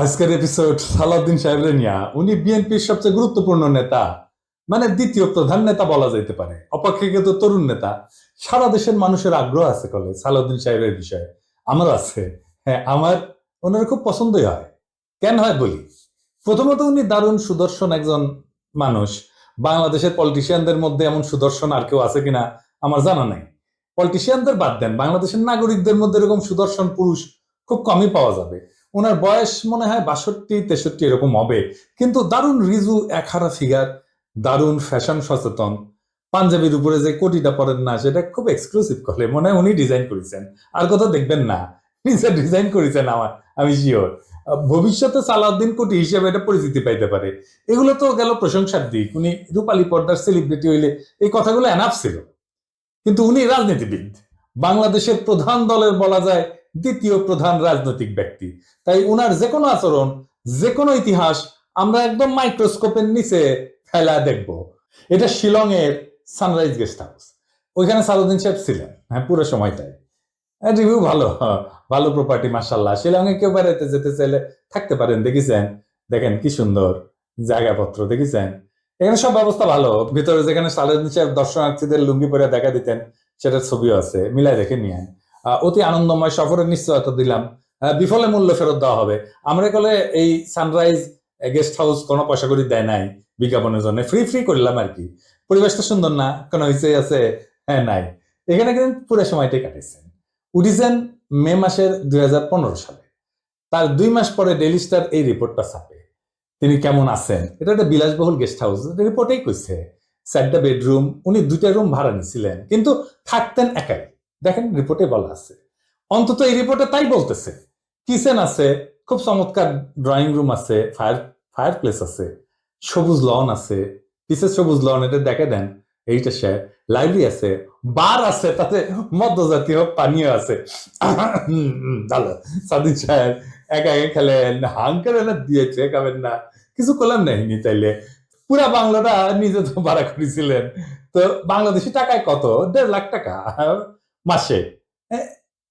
আজকের এপিসোড সালাউদ্দিন সাহেবের নিয়া। উনি বিএনপির সবচেয়ে গুরুত্বপূর্ণ নেতা, মানে দ্বিতীয় প্রধান নেতা বলা যাইতে পারে, অপেক্ষাকৃত তরুণ নেতা। সারা দেশের মানুষের আগ্রহ আছে কলে সালাউদ্দিন সাহেবের বিষয়ে। আমার আছে। হ্যাঁ, আমার ওনার খুব পছন্দই হয়। কেন হয় বলি। প্রথমত, উনি দারুণ সুদর্শন একজন মানুষ। বাংলাদেশের পলিটিশিয়ানদের মধ্যে এমন সুদর্শন আর কেউ আছে কিনা আমার জানা নাই। পলিটিশিয়ানদের বাদ দেন, বাংলাদেশের নাগরিকদের মধ্যে এরকম সুদর্শন পুরুষ খুব কমই পাওয়া যাবে। ওনার বয়স মনে হয় 62-63 এরকম হবে। কিন্তু দারুণ রিজু একহারা ফিগার, দারুণ ফ্যাশন সচেতন। পাঞ্জাবির উপরে যে কোটিটা পরেন না, সেটা খুব এক্সক্লুসিভ করে মনে হয় উনি ডিজাইন করেছেন। আর কোথাও দেখবেন না, নিজে ডিজাইন করেছেন। আমি শিওর ভবিষ্যতে সালাউদ্দিন কোটি হিসেবে এটা পরিচিতি পাইতে পারে। এগুলো তো গেল প্রশংসার দিক। উনি রূপালী পর্দার সেলিব্রিটি হইলে এই কথাগুলো এনাফ ছিল। কিন্তু উনি রাজনীতিবিদ, বাংলাদেশের প্রধান দলের বলা যায় দ্বিতীয় প্রধান রাজনৈতিক ব্যক্তি। তাই উনার যে কোনো আচরণ, যে কোনো ইতিহাস আমরা একদম মাইক্রোস্কোপের নিচে ফেলা দেখব। এটা শিলং এর সানরাইজ গেস্ট হাউস। ওইখানে সালাউদ্দিন সাহেব ছিলেন, হ্যাঁ, পুরো সময়টাই। রিভিউ ভালো, ভালো প্রপার্টি, মার্শাল্লাহ। শিলং এ কেউ বেড়াতে যেতে চাইলে থাকতে পারেন। দেখেছেন? দেখেন কি সুন্দর জায়গাপত্র, দেখেছেন? এখানে সব ব্যবস্থা ভালো। ভিতরে যেখানে সালাউদ্দিন সাহেব দর্শনার্থীদের লুঙ্গি পরে দেখা দিতেন, সেটার ছবিও আছে, মিলাই দেখে নিয়ে। অতি আনন্দময় সফরের নিশ্চয়তা দিলাম। বিফলে মূল্য ফেরত দেওয়া হবে। আমরা কলে এই সানরাইজ গেস্ট হাউস কোনো পয়সা করে দেয় নাই বিজ্ঞাপনের জন্য, ফ্রি ফ্রি করলাম আর কি। পরিবেশটা সুন্দর না? কোনো হয়েছে আছে? হ্যাঁ, নাই। এখানে কিন্তু পুরো সময়টাই কাটিয়েছেন। উঠিছেন মে মাসের 2015 সালে। তার 2 মাস পরে ডেইলি স্টার এই রিপোর্টটা ছাপে। তিনি কেমন আছেন, এটা একটা বিলাসবহুল গেস্ট হাউস, রিপোর্টেই কইছে। 4টা বেডরুম, উনি 2টা রুম ভাড়া নিছিলেন, কিন্তু থাকতেন একাই। দেখেন রিপোর্টে বলা আছে, অন্তত এই রিপোর্টে তাই বলতেছে। কিচেন আছে, খুব চমৎকার ড্রয়িং রুম আছে, ফায়ার প্লেস আছে, সবুজ লন আছে, পিসের সবুজ লন, এটা দেখে দেন। এইটা সে লাইব্রেরি আছে, বার আছে, তাতে মদ্যজাতীয় পানীয় আছে। ভালো। সাদিক সাহেব একা একা খেলেন, হাঙ্কার এনে দিয়েছে, খাবেন না? কিছু করলাম নাইনি তাইলে। পুরা বাংলাটা নিজে তো ভাড়া করেছিলেন। তো বাংলাদেশি টাকায় কত? 1.5 লাখ টাকা মাসে।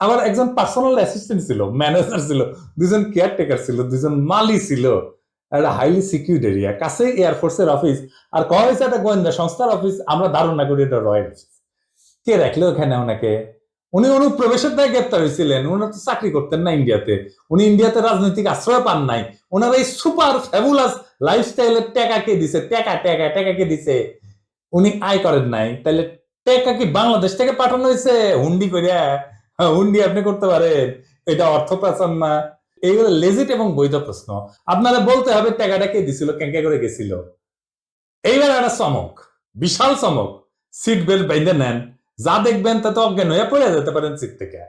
আমার একজন পার্সোনাল অ্যাসিস্ট্যান্ট ছিল, ম্যানেজার ছিল, 2জন কেয়ারটেকার ছিল, 2জন মালি ছিল। একটা হাইলি সিকিউরিড এরিয়া, কাছে এয়ারফোর্সের অফিস। আর কয়া হয়েছে একটা গোয়েন্দা সংস্থার অফিস। আমরা ধারণা করি এটা রয়্যাল অফিস। কে রাখলো ওখানে ওনাকে? উনি অনুপ্রবেশের দায় গ্রেপ্তার হয়েছিলেন। উনি তো চাকরি করতেন না ইন্ডিয়াতে। উনি ইন্ডিয়াতে রাজনৈতিক আশ্রয় পান নাই। ওনার এই সুপার ফ্যাবুলাস লাইফস্টাইলের টাকা কে দিছে? টাকা টাকা টাকা কে দিছে? উনি আয় করেন নাই, তাহলে টাকা কি বাংলাদেশ থেকে পাঠানো হয়েছে হুন্ডি করিয়া? হুন্ডি আপনি করতে পারেন, এটা অর্থ পাচার না? এইগুলো লেজিট এবং বৈধ প্রশ্ন। আপনারা বলতে হবে টাকাটা কে দিছিল, কেঙ্কা করে গেছিল। এইবার একটা চমক, বিশাল চমক। সিট বেল্ট বেঁধে নেন, যা দেখবেন তাতে অজ্ঞান হয়ে পড়ে যেতে পারেন সিট থেকে।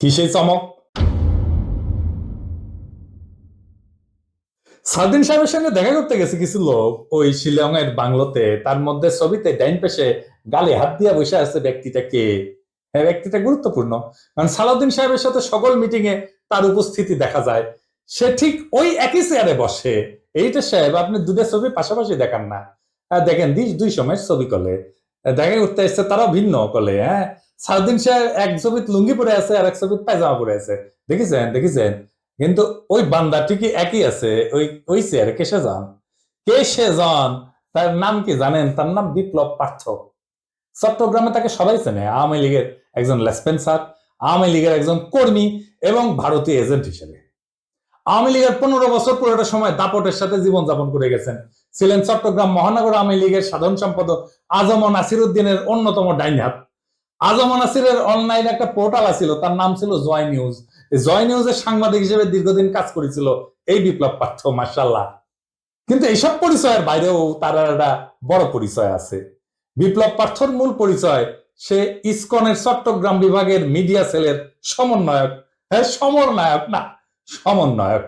কি সেই চমক? সালদিন সাহেবের সঙ্গে দেখা করতে গেছে কিছু লোক ওই শিলং এর বাংলোতে। তার মধ্যে ছবিতে ডাইন পেশে গালে হাত দিয়া বসে আছে ব্যক্তিটা কে? হ্যাঁ, ব্যক্তিটা গুরুত্বপূর্ণ, কারণ সালাউদ্দিন সাহেবের সাথে সকল মিটিং এ তার উপস্থিতি দেখা যায়। সে ঠিক ওই একই চেয়ারে বসে। এইটা সাহেব, আপনি দুটো ছবি পাশাপাশি দেখান না। দেখেন 2 সময় ছবি কলে দেখা করতে এসছে, তারা ভিন্ন কলে। হ্যাঁ, সালাউদ্দিন সাহেব এক ছবিত লুঙ্গি পরে আছে, আর এক ছবিত পায়জামা পরে আছে। দেখেছেন? দেখেছেন? কিন্তু ওই বান্দা ঠিকই একই আছে ওই চেয়ারে। কেসে যান, কেসে যান। তার নাম কি জানেন? তার নাম বিপ্লব পার্থ। চট্টগ্রামে তাকে সবাই চেনে আওয়ামী লীগের একজন লেসপেন্সার, আওয়ামী লীগের একজন কর্মী এবং ভারতীয় এজেন্ট হিসেবে। আওয়ামী লীগের 15 বছর পুরোটা সময় দাপটের সাথে জীবনযাপন করে গেছেন। ছিলেন চট্টগ্রাম মহানগর আওয়ামী লীগের সাধারণ সম্পাদক আজম নাসির উদ্দিনের অন্যতম ডাইন হাত। আজম নাসিরের অনলাইন একটা পোর্টাল ছিল, তার নাম ছিল জয় নিউজ। জয় নিউজের সাংবাদিক হিসেবে দীর্ঘদিন কাজ করেছিল এই বিপ্লব পার্থ, মার্শাল্লাহ। কিন্তু এইসব পরিচয়ের বাইরেও তার একটা বড় পরিচয় আছে। বিপ্লব পার্থর মূল পরিচয়, সে ইসকনের চট্টগ্রাম বিভাগের মিডিয়া সেলের সমন্বয়ক। হ্যাঁ, সমন্বয়ক না, সমন্বয়ক।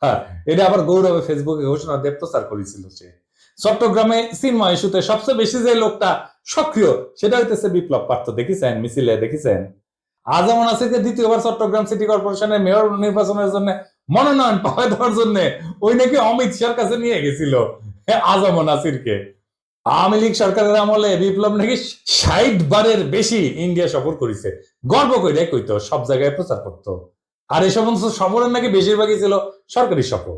হ্যাঁ, এটা আবার গৌরবে ফেসবুকে ঘোষণা দিয়ে প্রচার করেছিল সে। চট্টগ্রামে চিন্ময় ইস্যুতে সবচেয়ে বেশি যে লোকটা সক্রিয়, সেটা হইতেছে বিপ্লব পার্থ। দেখেছেন মিছিলে? দেখেছেন? আজম নাসিরকে দ্বিতীয়বার চট্টগ্রাম সিটি কর্পোরেশনের মেয়র নির্বাচনের জন্য মনোনয়ন পাওয়া দেওয়ার জন্য ওই নাকি অমিত শাহর কাছে নিয়ে গেছিল আজম নাসিরকে। আওয়ামী লীগ সরকারের আমলে বিপ্লব নাকি 60 বারের বেশি ইন্ডিয়া সফর করেছে। গর্ব করে কইতো, সব জায়গায় প্রচার করতো। আর এই সমস্ত সফরের নাকি বেশিরভাগই ছিল সরকারি সফর।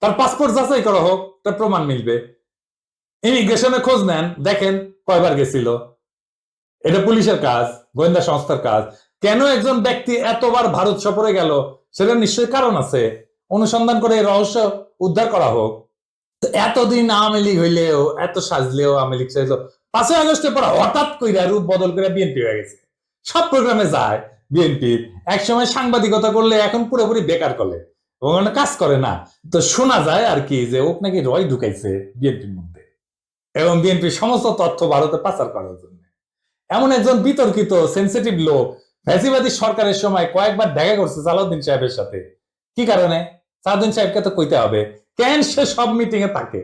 তার পাসপোর্ট যাচাই করা হোক, তার প্রমাণ মিলবে। ইমিগ্রেশনে খোঁজ নেন, দেখেন কয়বার গেছিল। এটা পুলিশের কাজ, গোয়েন্দা সংস্থার কাজ। কেন একজন ব্যক্তি এতবার ভারত সফরে গেল, সেটা নিশ্চয়ই কারণ আছে। অনুসন্ধান করে রহস্য উদ্ধার করা হোক। এতদিন আওয়ামী লীগ হইলেও, এত সাজলেও আওয়ামী লীগ সাজলেও, 5ই আগস্টের পর হঠাৎ কইরা রূপ বদল করে বিএনপি হয়ে গেছে। সব প্রোগ্রামে যায় বিএনপির। একসময় সাংবাদিকতা করলে, এখন পুরোপুরি বেকার করে, ওখানে কাজ করে না। তো শোনা যায় আর কি যে ওক নাকি রয় ঢুকাইছে বিএনপির মধ্যে, এবং বিএনপির সমস্ত তথ্য ভারতে পাচার করার জন্য। এমন একজন বিতর্কিত সেন্সিটিভ লোক ফ্যাসিবাদী সরকারের সময় কয়েকবার দেখা করছে সালাউদ্দিন সাহেবের সাথে। কি কারণে? সালাউদ্দিন সাহেবকে তো কইতে হবে কেন সে সব মিটিং এ থাকে।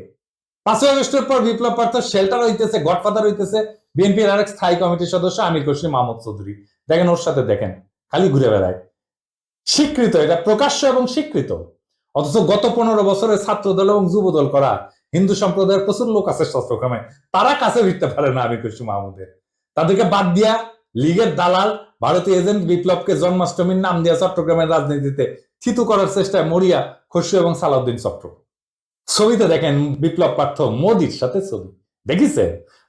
5ই আগস্টের পর বিপ্লব পার্থ শেল্টার হইতেছে, গডফাদার হইতেছে বিএনপির আরেক স্থায়ী কমিটির সদস্য আমির খসরু মাহমুদ চৌধুরী। দেখেন ওর সাথে, দেখেন খালি ঘুরে বেড়ায়। স্বীকৃত, এটা প্রকাশ্য এবং স্বীকৃত। অথচ গত 15 বছরে ছাত্র দল এবং যুব দল করা হিন্দু সম্প্রদায়ের প্রচুর লোক আছে চট্টগ্রামে, তারা কাছে ভিড়তে পারে না আমির খসরু মাহমুদের। তাদেরকে বাদ দিয়া লীগের দালাল ভারতীয় এজেন্ট বিপ্লবকে জন্মাষ্টমীর নাম দিয়া চট্টগ্রামের রাজনীতিতে থিতু করার চেষ্টায় মরিয়া খসরু এবং সালাউদ্দিন চক্র। ছবিতে দেখেন বিপ্লব পার্থ মোদির সাথে ছবি, দেখিছে?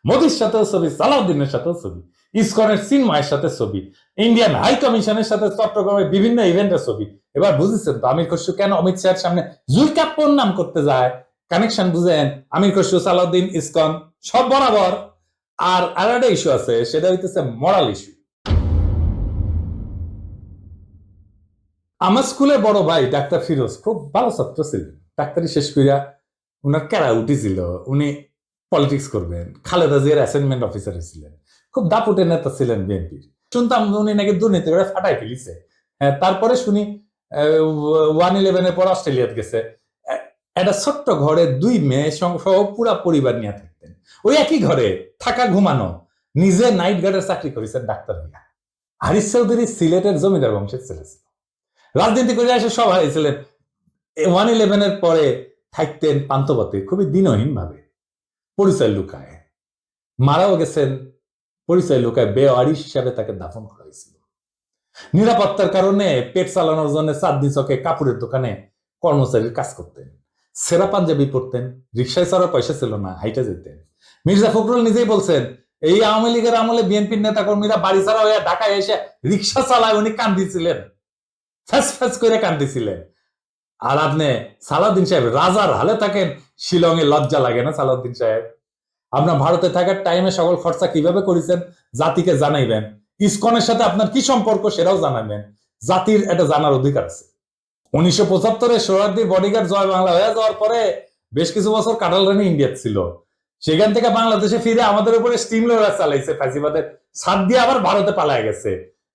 মোদির সাথেও ছবি, সালাউদ্দিনের সাথেও ছবি, ইসকনের চিন্ময়ের সাথে ছবি, ইন্ডিয়ান হাই কমিশনের সাথে চট্টগ্রামের বিভিন্ন ইভেন্টের ছবি। এবার বুঝেছেন তো আমির খসরু কেন অমিত শাহের সামনে জুলকাপ্পর নাম করতে যায়? কানেকশন বুঝেন? আমির খসরু, সালাউদ্দিন, ইসকন সব বরাবর। আর আরেকটা ইস্যু আছে, সেটা হইতেছে মরাল ইস্যু। আমার স্কুলে বড় ভাই ডাক্তার ফিরোজ খুব ভালো ছাত্র ছিলেন। ডাক্তারি শেষ করিয়া উনার ক্যারা উঠেছিল, উনি পলিটিক্স করবেন। খালেদা জিয়ার অ্যাসাইনমেন্ট অফিসার ছিলেন, খুব দাপুটে নেতা ছিলেন বিএনপির। শুনতাম উনি নাকি দুর্নীতি করে ফাটাই ফেলিছে। তারপরে শুনি 1/11-এর পর অস্ট্রেলিয়াতে গেছে। একটা ছোট্ট ঘরে 2 মেয়ে সহ পুরা পরিবার নিয়ে থাকতেন। ওই একই ঘরে থাকা, ঘুমানো। নিজে নাইট গার্ডের চাকরি করেছেন ডাক্তার হইয়া। হারিস চৌধুরী সিলেটের জমিদার বংশের ছেলে ছিল। রাজনীতি করে এসে সব হারিয়েছিলেন। 1/11-এর পরে থাকতেন পান্তপথে, খুবই দিনহীন ভাবে, পরিচয় লুকায়। মারাও গেছেন পরিচয় লুকায়, বেওয়ারিশ হিসাবে তাকে দাফন করা হয়েছিল। নিরাপত্তার কারণে পেট চালানোর জন্য চাঁদনি চকে কাপড়ের দোকানে কর্মচারীর কাজ করতেন। সেরা পাঞ্জাবি পরতেন, রিক্সায় চড়ার পয়সা ছিল না, হাইটে যেতেন। মির্জা ফখরুল নিজেই বলছেন, এই আওয়ামী লীগের আমলে বিএনপির নেতা কর্মীরা বাড়ি ছাড়া হয়ে ঢাকায় এসে রিক্সা চালায়, উনি কান্দিছিলেন, ফ্যাস ফ্যাস করে কান্দিছিলেন। আর আপনি সালাউদ্দিন সাহেব রাজার হালে থাকেন, শিলংয়ে লজ্জা লাগে না সালাউদ্দিন সাহেব? আপনার ভারতে থাকার টাইমে সকল খরচা কিভাবে করেছেন জাতিকে জানাইবেন। ইসকনের সাথে আপনার কি সম্পর্ক সেটাও জানাবেন। জাতির এটা জানার অধিকার আছে। 1975-এ সোহরাওয়ার্দীর বডিগার্ড জয় বাংলা হয়ে যাওয়ার পরে বেশ কিছু বছর কাটাল রানী ইন্ডিয়া ছিল। সেখান থেকে বাংলাদেশে ফিরে আমাদের উপরে স্টিম লোডার চালাইছে ফ্যাসিবাদের ছাদ দিয়ে, আবার ভারতে পালায় গেছে।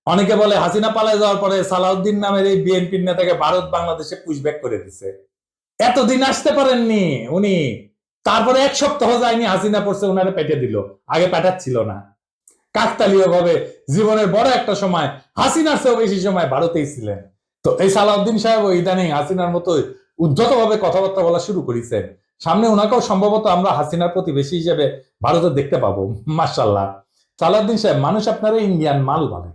অনেকে বলে হাসিনা পালায় যাওয়ার পরে সালাউদ্দিন নামের এই বিএনপির নেতাকে ভারত বাংলাদেশে পুশব্যাক করে দিছে। এতদিন আসতে পারেননি উনি, তারপরে 1 সপ্তাহ যায়নি হাসিনা পড়ছে, উনারে পেটে দিল। আগে পেটাচ্ছিল না। কাকতালীয় ভাবে জীবনের বড় একটা সময় হাসিনার চেয়েও বেশি সময় ভারতেই ছিলেন। তো এই সালাউদ্দিন সাহেব ইদানিং হাসিনার মতো উদ্ধত ভাবে কথাবার্তা বলা শুরু করেছেন। সামনে ওনাকেও সম্ভবত আমরা হাসিনার প্রতিবেশী হিসেবে ভারতে দেখতে পাবো, মাশাআল্লাহ। সালাউদ্দিন সাহেব, মানুষ আপনারা ইন্ডিয়ান মাল বলে,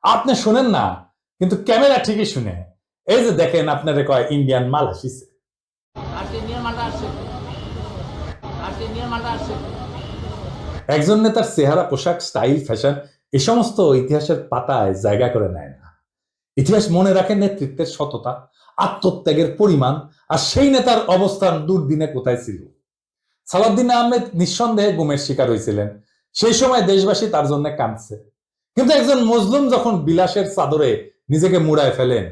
আপনি শুনেন না, কিন্তু ক্যামেরা ঠিকই শুনে। এই যে দেখেন, আপনারে কয় ইন্ডিয়ান মাল আসিছে। একজন নেতার চেহারা, পোশাক, স্টাইল, ফ্যাশন এ সমস্ত ইতিহাসের পাতায় জায়গা করে নেয় না। ইতিহাস মনে রাখে নেতৃত্বের সততা, আত্মত্যাগের পরিমাণ, আর সেই নেতার অবস্থান দুর্দিনে কোথায় ছিল। সালাউদ্দিন আহমেদ নিঃসন্দেহে গুমের শিকার হয়েছিলেন। সেই সময় দেশবাসী তার জন্য কাঁদছে। কিন্তু একজন মজলুম যখন বিলাসের চাদরে নিজেকে মুড়ায় ফেলেন,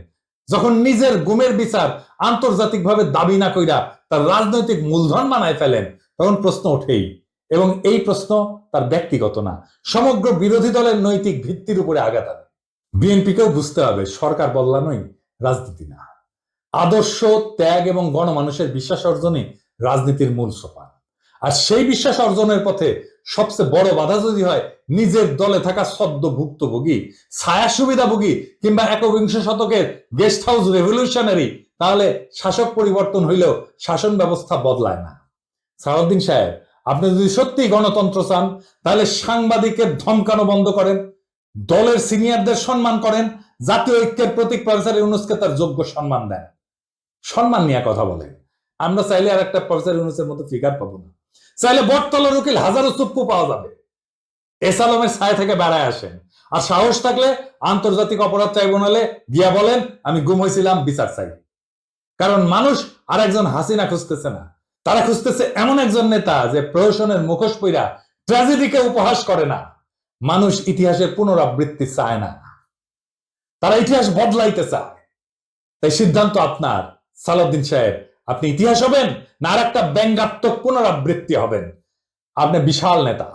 যখন নিজের গুমের বিচার আন্তর্জাতিকভাবে দাবি না কইরা তার রাজনৈতিক মূলধন বানায় ফেলেন, তখন প্রশ্ন ওঠেই। এবং এই প্রশ্ন তার ব্যক্তিগত না, সমগ্র বিরোধী দলের নৈতিক ভিত্তির উপরে আঘাত আনে। বিএনপিকেও বুঝতে হবে, সরকার বদলানোই রাজনীতি না। আদর্শ, ত্যাগ এবং গণমানুষের বিশ্বাস অর্জনই রাজনীতির মূল সোপান। আর সেই বিশ্বাস অর্জনের পথে সবচেয়ে বড় বাধা যদি হয় নিজের দলে থাকা সদ্য ভুক্তভোগী, ছায়া সুবিধাভোগী কিংবা 21 শতকের গেস্ট হাউস রেভলিউশনারি, তাহলে শাসক পরিবর্তন হইলেও শাসন ব্যবস্থা বদলায় না। সালাউদ্দিন সাহেব, আপনি যদি সত্যি গণতন্ত্র চান, তাহলে সাংবাদিকের ধমকানো বন্ধ করেন, দলের সিনিয়রদের সম্মান করেন, জাতীয় ঐক্যের প্রতীক প্রফেসর ইউনূসকে তার যোগ্য সম্মান দেন, সম্মান নিয়ে কথা বলেন। আমরা চাইলে আর একটা প্রফেসর ইউনূসের মতো ফিগার পাবো না, চাইলে বটতলার উকিল হাজারো চুপ্পু পাওয়া যাবে। এসালমের ছায়া থেকে বেড়ায় আসেন, আর সাহস থাকলে আন্তর্জাতিক অপরাধ ট্রাইব্যুনালে গিয়া বলেন আমি গুম হয়েছিলাম, বিচার চাই। কারণ মানুষ আর একজন হাসিনা খুঁজতেছে না, তারা খুঁজতেছে এমন একজন নেতা যে প্রহসনের মুখোশ পইরা ট্র্যাজেডিকে উপহাস করে না। মানুষ ইতিহাসের পুনরাবৃত্তি চায় না, তারা ইতিহাস বদলাইতে চায়। তাই সিদ্ধান্ত আপনার সালাউদ্দিন সাহেব, আপনি ইতিহাস হবেন না আর একটা ব্যঙ্গাত্মক পুনরাবৃত্তি হবেন? আপনি বিশাল নেতা,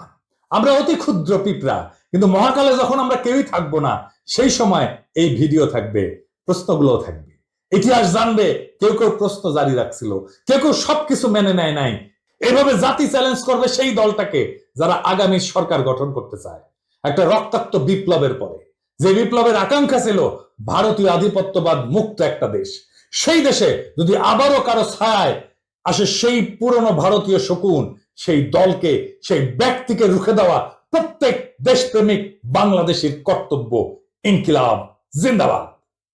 আমরা অতি ক্ষুদ্র পিঁপড়া, কিন্তু মহাকালে যখন আমরা কেউই থাকবো না, সেই সময় এই ভিডিও থাকবে, প্রশ্নগুলো থাকবে, ইতিহাস জানবে। কেউ কেউ প্রশ্ন জারি রাখছিল, কেউ কেউ সবকিছু মেনে নেয় নাই। এভাবে জাতি চ্যালেঞ্জ করবে সেই দলটাকে যারা আগামী সরকার গঠন করতে চায় একটা রক্তাক্ত বিপ্লবের পরে, যে বিপ্লবের আকাঙ্ক্ষা ছিল ভারতীয় আধিপত্যবাদ মুক্ত একটা দেশ। সেই দেশে যদি আবারও কারো ছায়ায় আসে সেই পুরনো ভারতীয় শকুন, সেই দলকে, সেই ব্যক্তিকে রুখে দেওয়া প্রত্যেক দেশপ্রেমিক বাংলাদেশের কর্তব্য। ইনকিলাব জিন্দাবাদ।